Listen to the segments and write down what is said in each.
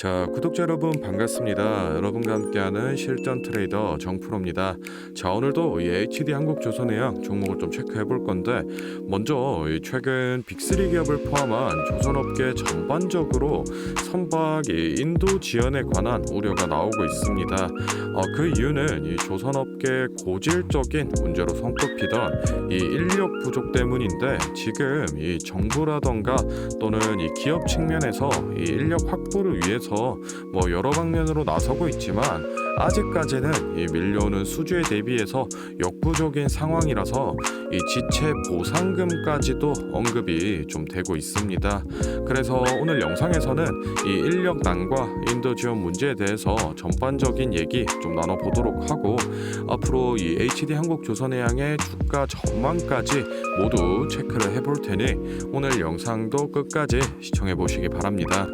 자, 구독자 여러분 반갑습니다. 여러분과 함께하는 실전 트레이더 정프로입니다. 자, 오늘도 이 HD 한국조선해양 종목을 좀 체크해 볼 건데, 먼저 최근 빅3 기업을 포함한 조선업계 전반적으로 선박 인도 지연에 관한 우려가 나오고 있습니다. 그 이유는 이 조선업계 고질적인 문제로 손꼽히던 이 인력 부족 때문인데, 지금 이 정부라던가 또는 이 기업 측면에서 이 인력 확보를 위해서 여러 방면으로 나서고 있지만, 아직까지는 이 밀려오는 수주에 대비해서 역부족인 상황이라서 이 지체 보상금까지도 언급이 좀 되고 있습니다. 그래서 오늘 영상에서는 이 인력난과 인도 지원 문제에 대해서 전반적인 얘기 좀 나눠보도록 하고, 앞으로 이 HD 한국조선해양의 주가 전망까지 모두 체크를 해볼 테니 오늘 영상도 끝까지 시청해 보시기 바랍니다.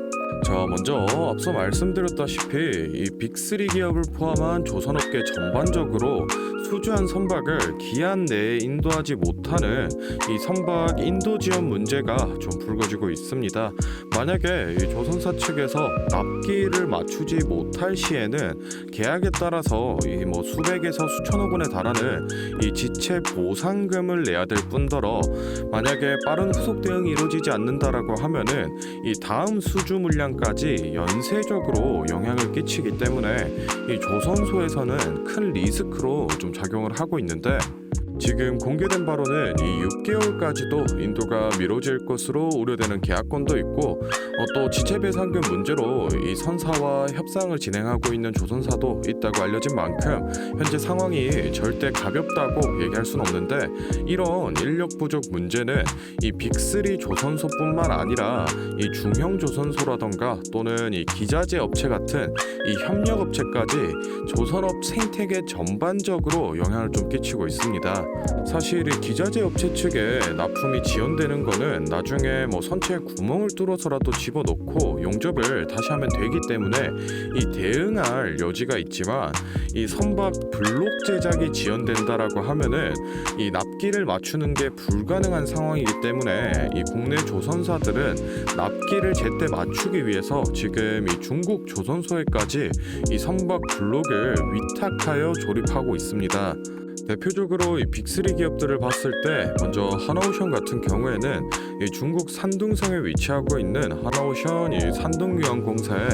자, 먼저 앞서 말씀드렸다시피 이 빅3 기업을 포함한 조선업계 전반적으로 수주한 선박을 기한 내에 인도하지 못하는 이 선박 인도 지원 문제가 좀 불거지고 있습니다. 만약에 이 조선사 측에서 납기를 맞추지 못할 시에는 계약에 따라서 이 수백에서 수천억 원에 달하는 이 지체 보상금을 내야 될 뿐더러, 만약에 빠른 후속 대응이 이루어지지 않는다라고 하면은 이 다음 수주 물량까지 연쇄적으로 영향을 끼치기 때문에 이 조선소에서는 큰 리스크로 좀 작용을 하고 있는데, 지금 공개된 바로는 이 6개월까지도 인도가 미뤄질 것으로 우려되는 계약권도 있고, 또 지체배상금 문제로 이 선사와 협상을 진행하고 있는 조선사도 있다고 알려진 만큼 현재 상황이 절대 가볍다고 얘기할 수는 없는데, 이런 인력 부족 문제는 이 빅3 조선소뿐만 아니라 이 중형 조선소라던가 또는 이 기자재 업체 같은 이 협력 업체까지 조선업 생태계 전반적으로 영향을 좀 끼치고 있습니다. 사실 이 기자재 업체 측에 납품이 지연되는 거는 나중에 선체에 구멍을 뚫어서라도 집어넣고 용접을 다시 하면 되기 때문에 이 대응할 여지가 있지만, 이 선박 블록 제작이 지연된다라고 하면은 이 납기를 맞추는 게 불가능한 상황이기 때문에 이 국내 조선사들은 납기를 제때 맞추기 위해서 지금 이 중국 조선소에까지 이 선박 블록을 위탁하여 조립하고 있습니다. 대표적으로 이 빅3 기업들을 봤을 때, 먼저 하나오션 같은 경우에는 이 중국 산둥성에 위치하고 있는 하나오션 이 산둥유황공사에,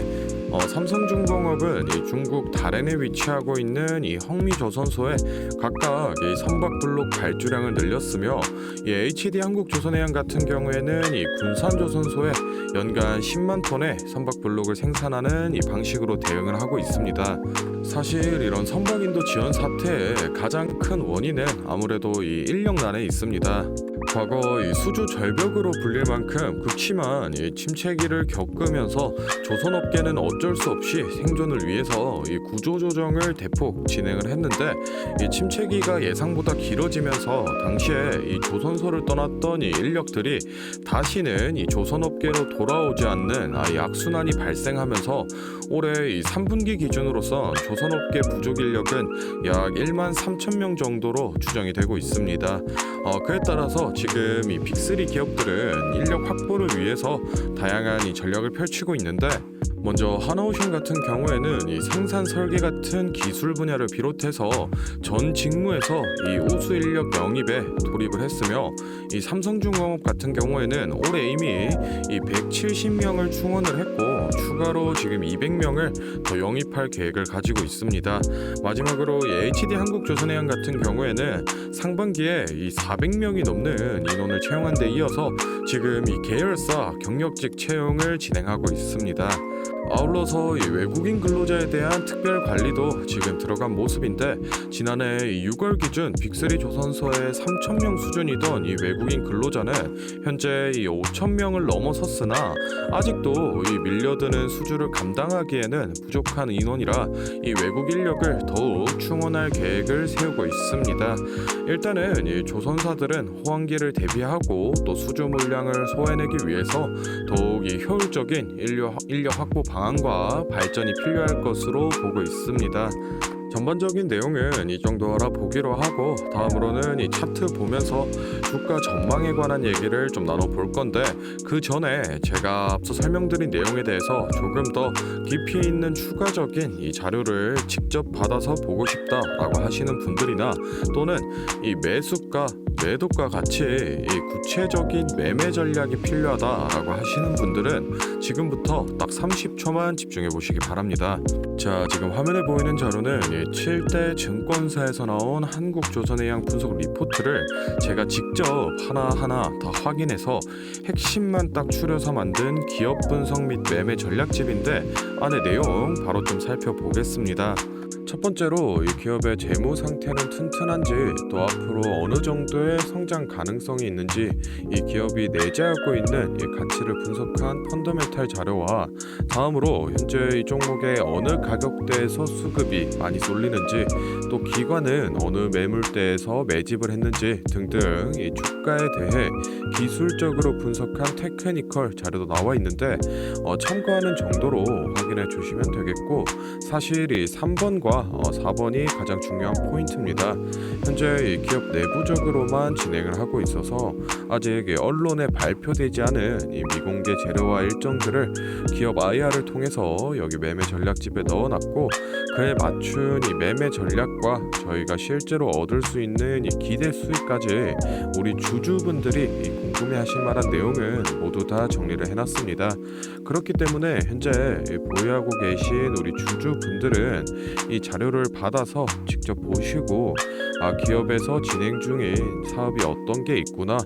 삼성중공업은 이 중국 다롄에 위치하고 있는 이 헝미조선소에 각각 이 선박 블록 발주량을 늘렸으며, 이 HD 한국조선해양 같은 경우에는 이 군산조선소에 연간 10만 톤의 선박 블록을 생산하는 이 방식으로 대응을 하고 있습니다. 사실 이런 선박 인도 지연 사태의 가장 큰 원인은 아무래도 이 인력난에 있습니다. 과거 이 수주 절벽으로 불릴 만큼 극심한 이 침체기를 겪으면서 조선업계는 어쩔 수 없이 생존을 위해서 이 구조조정을 대폭 진행을 했는데, 이 침체기가 예상보다 길어지면서 당시에 이 조선소를 떠났던 이 인력들이 다시는 이 조선업계로 돌아오지 않는 이 악순환이 발생하면서 올해 이 3분기 기준으로선 조선업계 부족 인력은 약 1만 3천 명 정도로 추정이 되고 있습니다. 그에 따라서 지금 이 빅3 기업들은 인력 확보를 위해서 다양한 이 전략을 펼치고 있는데, 먼저 하나오션 같은 경우에는 이 생산 설계 같은 기술 분야를 비롯해서 전 직무에서 이 우수 인력 영입에 돌입을 했으며, 이 삼성중공업 같은 경우에는 올해 이미 이 170명을 충원을 했고 추가로 지금 200명을 더 영입할 계획을 가지고 있습니다. 마지막으로 이 HD 한국조선해양 같은 경우에는 상반기에 이 400명이 넘는 인원을 채용한 데 이어서 지금 이 계열사 경력직 채용을 진행하고 있습니다. 아울러서 이 외국인 근로자에 대한 특별 관리도 지금 들어간 모습인데, 지난해 6월 기준 빅3 조선소의 3,000명 수준이던 이 외국인 근로자는 현재 이 5,000명을 넘어섰으나, 아직도 이 밀려드는 수주를 감당하기에는 부족한 인원이라 이 외국 인력을 더욱 충원할 계획을 세우고 있습니다. 일단은 이 조선사들은 호황기를 대비하고 또 수주 물량을 소화해내기 위해서 더욱 이 효율적인 인력 확보 방안과 발전이 필요할 것으로 보고 있습니다. 전반적인 내용은 이 정도 알아보기로 하고 다음으로는 이 차트 보면서 주가 전망에 관한 얘기를 좀 나눠볼 건데 그 전에 제가 앞서 설명드린 내용에 대해서 조금 더 깊이 있는 추가적인 이 자료를 직접 받아서 보고 싶다라고 하시는 분들이나 또는 이 매수가 매도가 같이 이 구체적인 매매 전략이 필요하다라고 하시는 분들은 지금부터 딱 30초만 집중해 보시기 바랍니다. 자, 지금 화면에 보이는 자료는 7대 증권사에서 나온 한국조선해양 분석 리포트를 제가 직접 하나하나 다 확인해서 핵심만 딱 추려서 만든 기업 분석 및 매매 전략집인데 안에 내용 바로 좀 살펴보겠습니다. 첫 번째로 이 기업의 재무 상태는 튼튼한지 또 앞으로 어느 정도의 성장 가능성이 있는지 이 기업이 내재하고 있는 이 가치를 분석한 펀더멘탈 자료와 다음으로 현재 이 종목의 어느 가격대에서 수급이 많이 쏠리는지 또 기관은 어느 매물대에서 매집을 했는지 등등 이 주가에 대해 기술적으로 분석한 테크니컬 자료도 나와 있는데 참고하는 정도로 확인해 주시면 되겠고 사실 이 3번과 4번이 가장 중요한 포인트입니다. 현재 이 기업 내부적으로만 진행을 하고 있어서 아직 언론에 발표되지 않은 이 미공개 재료와 일정들을 기업 IR을 통해서 여기 매매 전략집에 넣어놨고 그에 맞춘 이 매매 전략과 저희가 실제로 얻을 수 있는 이 기대 수익까지 우리 주주분들이 이 궁금해하실 만한 내용은 모두 다 정리를 해놨습니다. 그렇기 때문에 현재 보유하고 계신 우리 주주분들은 이 자료를 받아서 직접 보시고 기업에서 진행 중인 사업이 어떤 게 있구나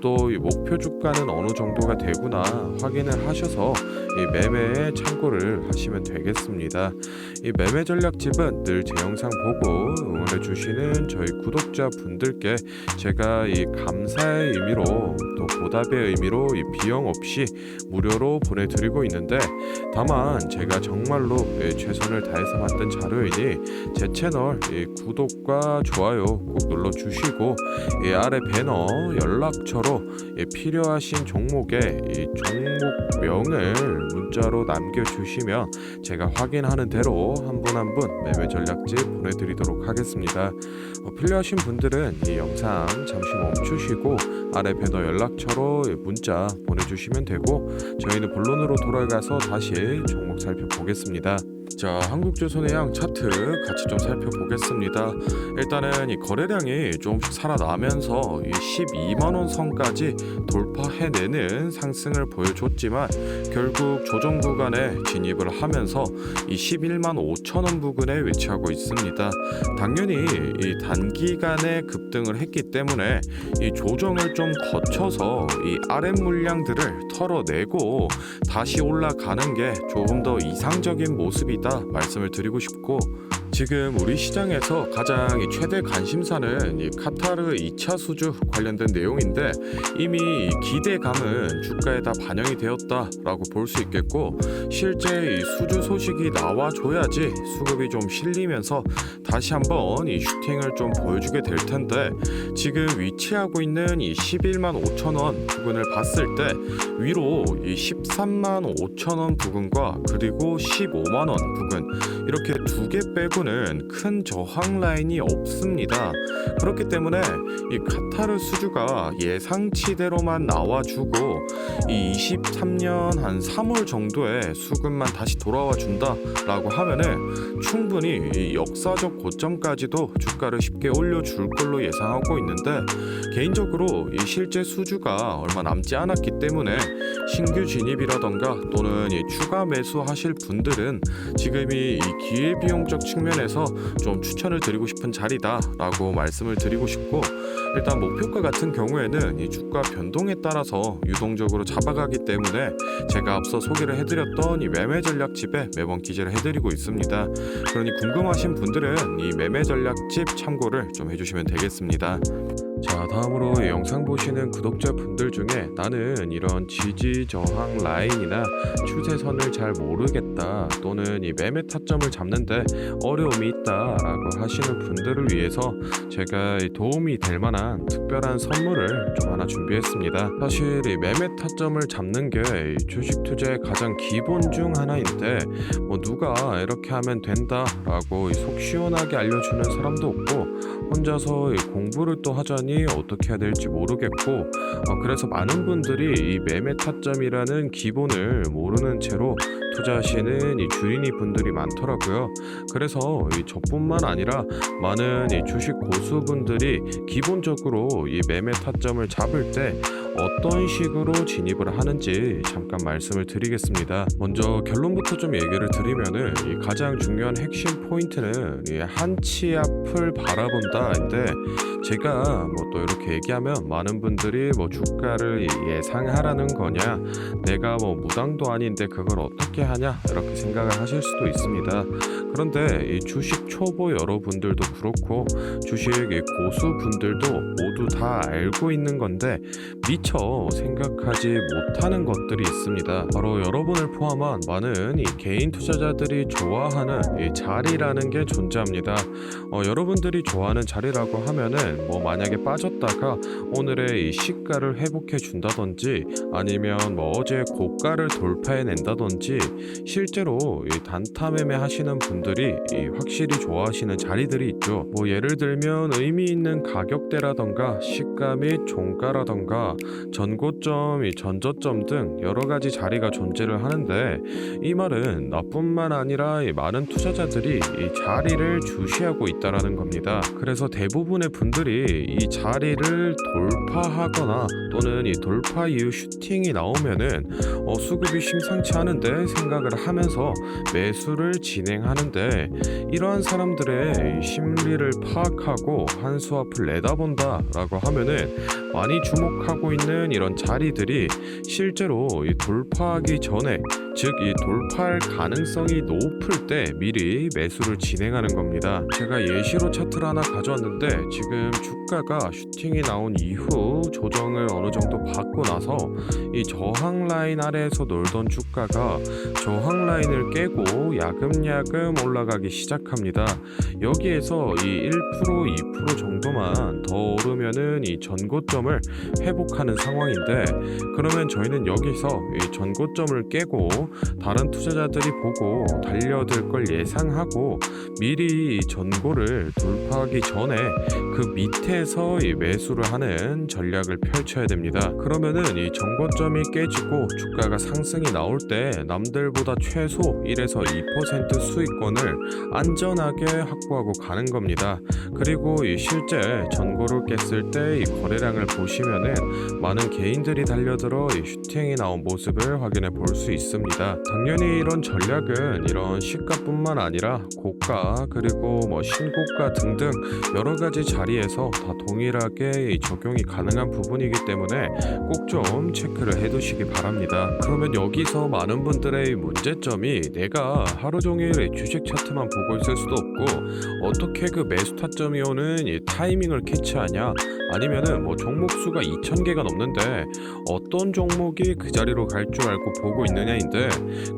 또 이 목표 주가는 어느 정도가 되구나 확인을 하셔서 이 매매에 참고를 하시면 되겠습니다. 이 매매 전략집은 늘 제 영상 보고 응원해 주시는 저희 구독자분들께 제가 이 감사의 의미로 또 보답의 의미로 이 비용 없이 무료로 보내드리고 있는데 다만 제가 정말로 최선을 다해서 만든 자료이니 제 채널 구독과 좋아요 꼭 눌러주시고 아래 배너 연락처로 필요하신 종목의 종목명을 문자로 남겨주시면 제가 확인하는 대로 한 분 한 분 매매 전략집 보내드리도록 하겠습니다. 필요하신 분들은 이 영상 잠시 멈추시고 아래 배너 연락처로 문자 보내주시면 되고 저희는 본론으로 돌아가서 다시 종목 살펴보겠습니다. 자, 한국조선해양 차트 같이 좀 살펴보겠습니다. 일단은 이 거래량이 조금씩 살아나면서 이 12만 원 선까지 돌파해내는 상승을 보여줬지만 결국 조정 구간에 진입을 하면서 이 11만 5천 원 부근에 위치하고 있습니다. 당연히 이 단기간에 급등을 했기 때문에 이 조정을 좀 거쳐서 이 아랫 물량들을 털어내고 다시 올라가는 게 조금 더 이상적인 모습이다 말씀을 드리고 싶고 지금 우리 시장에서 가장 최대 관심사는 이 카타르 2차 수주 관련된 내용인데 이미 이 기대감은 주가에 다 반영이 되었다라고 볼 수 있겠고 실제 이 수주 소식이 나와줘야지 수급이 좀 실리면서 다시 한번 이 슈팅을 좀 보여주게 될 텐데 지금 위치하고 있는 이 11만 5천 원 부근을 봤을 때 위로 이 13만 5천 원 부근과 그리고 15만 원 부근 이렇게 두 개 빼고는 큰 저항 라인이 없습니다. 그렇기 때문에 이 카타르 수주가 예상치대로만 나와주고 이 23년 한 3월 정도에 수급만 다시 돌아와 준다라고 하면은 충분히 이 역사적 고점까지도 주가를 쉽게 올려줄 걸로 예상하고 있는데 개인적으로 이 실제 수주가 얼마 남지 않았기 때문에 신규 진입이라던가 또는 이 추가 매수하실 분들은 지금이 이 기회비용적 측면에서 좀 추천을 드리고 싶은 자리다라고 말씀을 드리고 싶고 일단 목표가 같은 경우에는 이 주가 변동에 따라서 유동적으로 잡아가기 때문에 제가 앞서 소개를 해드렸던 이 매매 전략집에 매번 기재를 해드리고 있습니다. 그러니 궁금하신 분들은 이 매매 전략집 참고를 좀 해주시면 되겠습니다. 자, 다음으로 영상 보시는 구독자분들 중에 나는 이런 지지 저항 라인이나 추세선을 잘 모르겠다 또는 이 매매 타점을 잡는데 어려움이 있다라고 하시는 분들을 위해서 제가 도움이 될 만한 특별한 선물을 좀 하나 준비했습니다. 사실 이 매매 타점을 잡는 게 주식 투자의 가장 기본 중 하나인데 누가 이렇게 하면 된다라고 속 시원하게 알려주는 사람도 없고 혼자서 이 공부를 또 하자니 어떻게 해야 될지 모르겠고 그래서 많은 분들이 이 매매 타점이라는 기본을 모르는 채로 투자하시는 이 주린이 분들이 많더라고요. 그래서 이 저뿐만 아니라 많은 이 주식 고수분들이 기본적으로 이 매매 타점을 잡을 때 어떤 식으로 진입을 하는지 잠깐 말씀을 드리겠습니다. 먼저 결론부터 좀 얘기를 드리면은 이 가장 중요한 핵심 포인트는 이 한치 앞을 바라본다인데 제가 뭐 또 이렇게 얘기하면 많은 분들이 뭐 주가를 예상하라는 거냐, 내가 뭐 무당도 아닌데 그걸 어떻게 하냐 이렇게 생각을 하실 수도 있습니다. 그런데 이 주식 초보 여러분들도 그렇고 주식 고수분들도 모두 다 알고 있는 건데 미처 생각하지 못하는 것들이 있습니다. 바로 여러분을 포함한 많은 이 개인 투자자들이 좋아하는 이 자리라는 게 존재합니다. 여러분들이 좋아하는 자리라고 하면은 뭐 만약에 빠졌다가 오늘의 이 시가를 회복해 준다든지 아니면 뭐 어제 고가를 돌파해 낸다든지 실제로 이 단타 매매 하시는 분들이 이 확실히 좋아하시는 자리들이 있죠. 뭐 예를 들면 의미 있는 가격대라던가 시가 및 종가라던가 전고점, 이 전저점 등 여러 가지 자리가 존재를 하는데 이 말은 나뿐만 아니라 이 많은 투자자들이 이 자리를 주시하고 있다라는 겁니다. 그래서 대부분의 분들이 이 자리를 돌파하거나 또는 이 돌파 이후 슈팅이 나오면은 수급이 심상치 않은데 생각을 하면서 매수를 진행하는데 이러한 사람들의 이 심리를 파악하고 한 수 앞을 내다본다라고 하면은 많이 주목하고 있는 이런 자리들이 실제로 이 돌파하기 전에 즉 이 돌파할 가능성이 높을 때 미리 매수를 진행하는 겁니다. 제가 예시로 차트를 하나 가져왔는데 지금 주가가 슈팅이 나온 이후 조정을 어느 정도 받고 나서 이 저항 라인 아래에서 놀던 주가가 저항 라인을 깨고 야금야금 올라가기 시작합니다. 여기에서 이 1% 2% 정도만 더 오르면은 이 전고점을 회복하는 상황인데 그러면 저희는 여기서 이 전고점을 깨고 다른 투자자들이 보고 달려들 걸 예상하고 미리 이 전고를 돌파하기 전에 그 밑에서 이 매수를 하는 전략을 펼쳐야 됩니다. 그러면은 이 전고점이 깨지고 주가가 상승이 나올 때 남들보다 최소 1에서 2% 수익권을 안전하게 확보하고 가는 겁니다. 그리고 이 실제 전고를 깼을 때 이 거래량을 보시면은 많은 개인들이 달려들어 이 슈팅이 나온 모습을 확인해 볼 수 있습니다. 당연히 이런 전략은 이런 시가뿐만 아니라 고가 그리고 뭐 신고가 등등 여러 가지 자리에서 다 동일하게 이 적용이 가능한 부분이기 때문에 꼭 좀 체크를 해두시기 바랍니다. 그러면 여기서 많은 분들의 문제점이 내가 하루 종일 주식 차트만 보고 있을 수도 없고 어떻게 그 매수 타점이 오는 이 타이밍을 캐치하냐 아니면은 뭐 종목 수가 2,000개가 넘는데 어떤 종목이 그 자리로 갈 줄 알고 보고 있느냐인데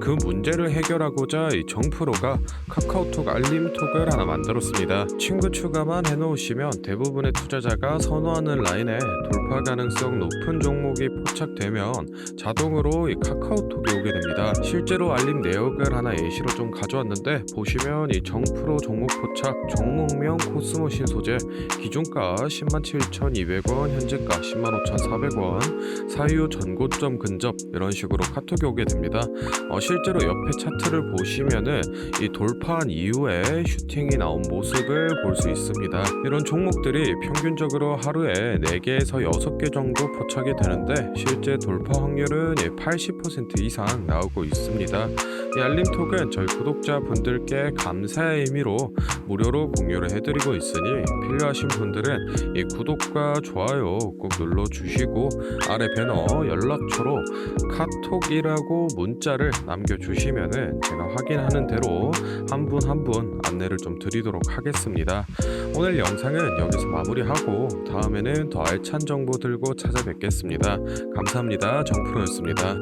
그 문제를 해결하고자 이 정프로가 카카오톡 알림톡을 하나 만들었습니다. 친구 추가만 해놓으시면 대부분의 투자자가 선호하는 라인에 돌파 가능성 높은 종목이 포착되면 자동으로 이 카카오톡이 오게 됩니다. 실제로 알림 내역을 하나 예시로 좀 가져왔는데 보시면 이 정프로 종목 포착 종목명 코스모신 소재 기준가 107,200원 현재가 105,400원 사유 전고점 근접 이런 식으로 카톡이 오게 됩니다. 실제로 옆에 차트를 보시면은 이 돌파한 이후에 슈팅이 나온 모습을 볼 수 있습니다. 이런 종목들이 평균적으로 하루에 4개에서 6개 정도 포착이 되는데 실제 돌파 확률은 80% 이상 나오고 있습니다. 이 알림톡은 저희 구독자분들께 감사의 의미로 무료로 공유를 해드리고 있으니 필요하신 분들은 이 구독과 좋아요 꼭 눌러주시고 아래 배너 연락처로 카톡이라고 문자를 남겨주시면은 제가 확인하는 대로 한 분 한 분 안내를 좀 드리도록 하겠습니다. 오늘 영상은 여기서 마무리하고 다음에는 더 알찬 정보 들고 찾아뵙겠습니다. 감사합니다. 정프로였습니다.